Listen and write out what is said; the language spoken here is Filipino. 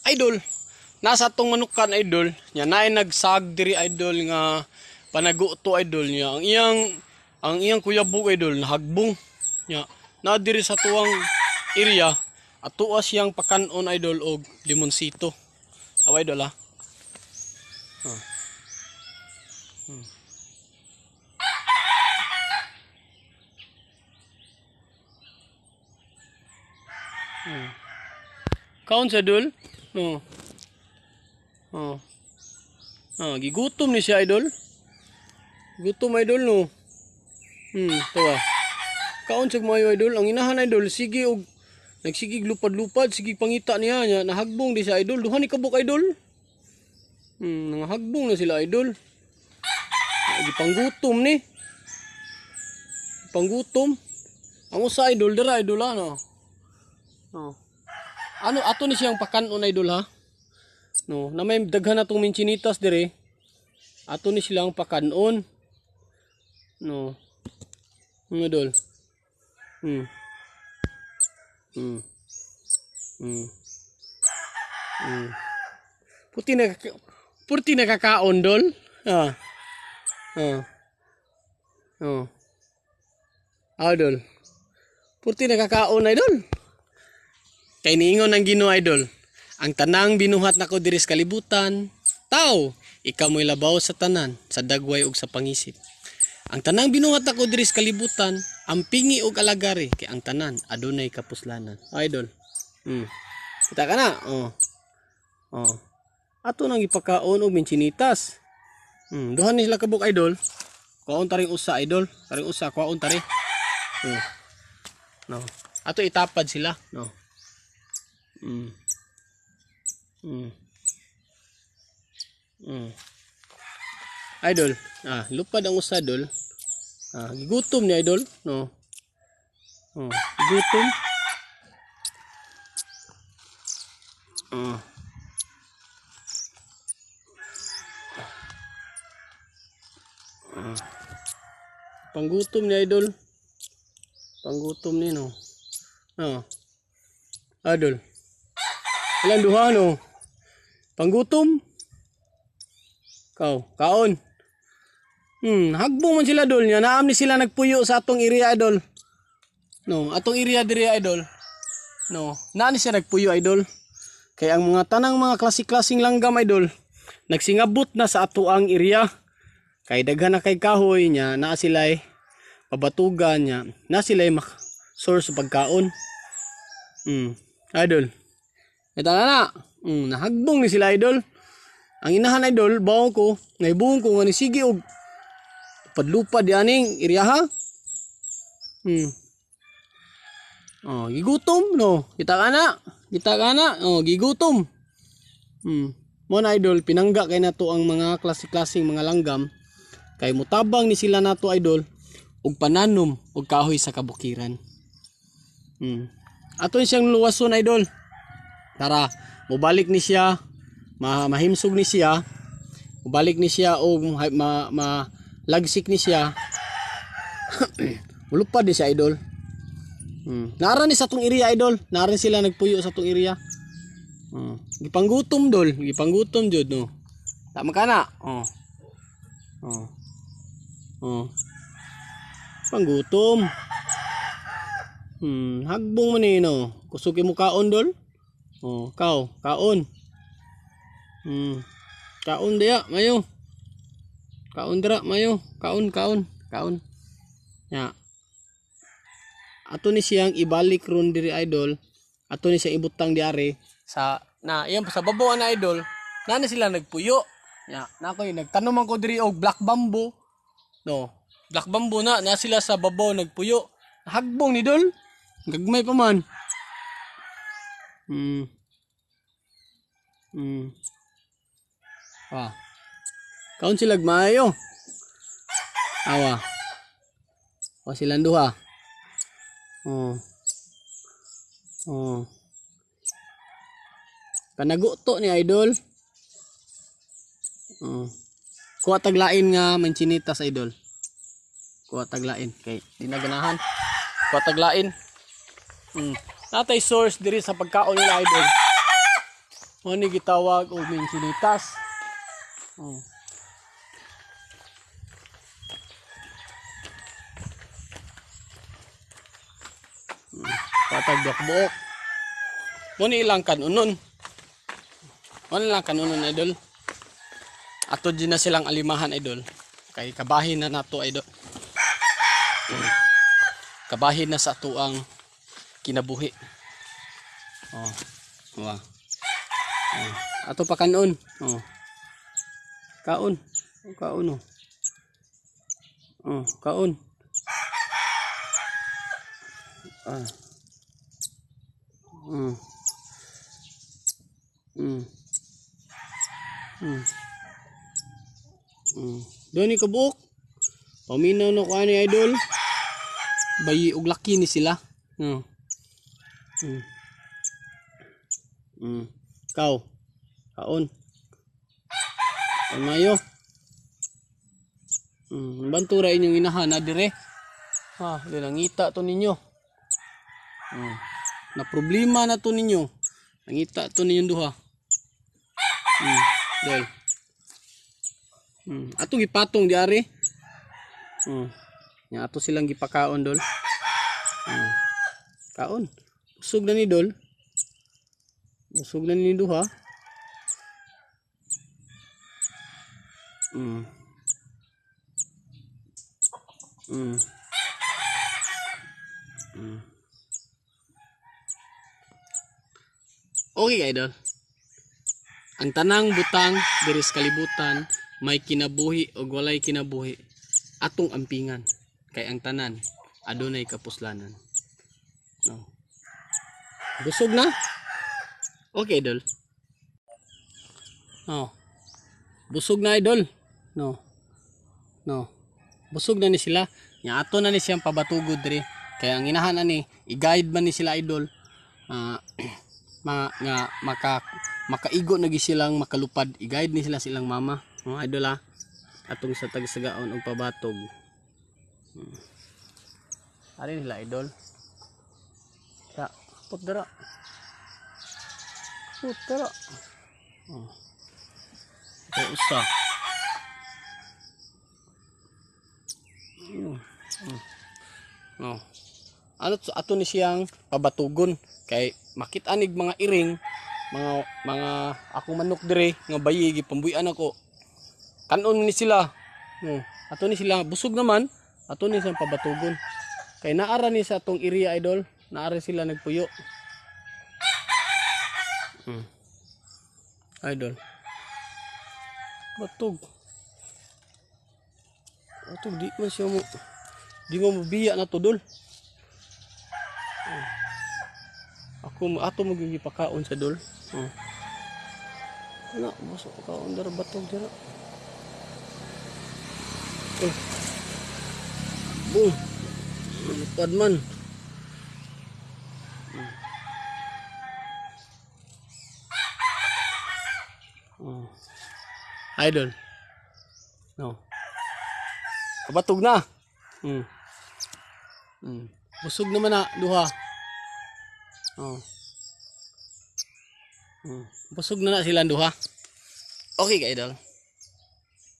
idol, nasa tong manukan idol, nya naay nagsag diri idol nga panaguto idol niya. Ang iyang kuyabog idol nahagbong nya na diri sa tuwang area at tuwa siyang pakanon idol og limonsito. Awa idol ha. Ah. Kaon sa idol? No. Oh. Gigutom ni siya idol. Gutom idol no. Tawa. Kaon sa mayo idol, ang inahan idol sige og nagsigig lupad-lupad, sige pangita niya nya nahagbong di siya idol. Duha ni kabuk idol. Nangahagbong na sila idol. Gipanggutom ni. Panggutom. Ang usa idol dira idol ano. Ano ato ni siyang pakanon idol ha? No, na may daghan atong minchinitas dire. Ato ni silang pakanon. No. Idol. Puti na kakaon dol. Idol. Puti na kakaon idol. Kay niingon ang Ginoo idol. Ang tanang binuhat nako diri sa kalibutan, tao, ikaw mo'y labaw sa tanan, sa dagway ug sa pangisip. Ang tanang binuhat nako diri sa kalibutan, ang pingi ug alagari, kay ang tanan adunay kapuslanan. Idol. Kita ka na? Ato nang ipakaon og minchinitas. Duha ni sila kabuk idol. Kuhaon taring usa idol, taring usa kuhaon tari. No. Ato itapad sila, no. Idol, lupad ang usa idol. Gigutom ni idol, no. Gigutom. Panggutom ni idol. Panggutom ni no. Idol. Ilang duha no. Panggutom. Kaon. Hagbong man sila idol nya. Naam ni sila nagpuyo sa atong area idol. No, atong area diri idol. No, naa ni siya nagpuyo idol. Kay ang mga tanang mga klase-klaseng langgam idol nagsingabot na sa atoang area. Kay daghan na kay kahoy nya naa sila'y pabatugan nya. Na sila'y source sa pagkaon. Idol. Ito na. Nahagbong ni sila idol. Ang inahan idol, bawo ko, naibuong ko nga ni sige og padlupad yaning area ha. Gigutom no. Kita ka na. Gigutom. Mo na idol, pinangga kay nato ang mga klase-klaseng mga langgam. Kay mutabang ni sila nato idol og pananom og kahoy sa kabukiran. Ato siyang luwason idol. Tara, mubalik ni siya, mahimsog ni siya, mubalik ni siya o malagsik ni siya. Mulupad di siya idol. Naara ni sa tong area idol, naara sila nagpuyo sa tong area. Gipanggutom dol, gipanggutom jud no. Tama ka na. Panggutom. Hagbong man ni no. Kusog mo kaon dol. Kaon. Kaon dia, mayo. Kaon dira, mayo. Kaon. Ya. Ato ni siyang ibalik ron diri idol. Ato ni siyang ibutang diari sa sa babaw na idol. Na sila nagpuyo. Ya, nako nagtanom ko diri og black bamboo. No. Black bamboo na sila sa babaw nagpuyo. Hagbong ni dol. Gagmay pa man. Kaon sila maayo. Awa. Silang duha. Panaguto ni idol. Kuha taglain nga manchinitas idol. Kuha taglain kay di na ganahan. Kuha taglain. Natay source diri sa pagkaon nila idol. Mo ni gitawag og minsinitas. Oh. Patag buok. Mo ni ilang kanunon. Mo ni ilang kanunon idol. Ato din na silang alimahan idol. Kay kabahin na nato idol. Kabahin na sa ato ang kinabuhi. Oh. Wow. Oh. Ato pa kanon. Oh. Kaon. Kaon oh. Oh, kaon. Ah. Mm. Mm. Mm. Mm. Doon ni kabuok. Paminaw na ko ani idol. Bayi og laki ni sila. Mm. Mm. Mm. Kaon. Mayo. Bantura inyong inahan na dire. Ha, nangita to ninyo. Na problema na to ninyo. Nangita to ninyo duha. Dahil. Atong gipatong di ari. Nya ato silang gipakaon dol. Kaon. Busog na ni dol. Busog na ni duha. Okay ka idol. Ang tanang butang diri sa kalibutan may kinabuhi o walay kinabuhi atong ampingan kay ang tanan adunay kapuslanan. No. Busog na? Okay idol. No. Busog na idol. No. No. Busog na ni sila. Nya ato na ni siyang pabatugod diri. Kaya ang inahan ani i-guide man ni sila idol. Nga makaigo na gi silang makalupad. I-guide ni sila silang mama. Idol ha. Atong sa tagsagaon og pabatog. Ari nila idol. Ya, putdara. Putdara. Ay usa. Ano ato ni siyang pabatugon kay makit-anig mga iring, mga akong manok dire nga bayi gipambuyan ako. Kanon ni sila. Ato ni sila busog naman, ato ni siyang pabatugon. Kay naara ni sa atong area idol, naara sila nagpuyo. Idol. Batog. Batog di man siya mo. Di mo mabiya na to dol. Ato magigipakaon sa dol. Ana, basta pakaon dara batog dira. Boom. Lupad man. Idol. No. Kabatog na. Busog naman na duha. Busog na silang duha. Okay ka idol.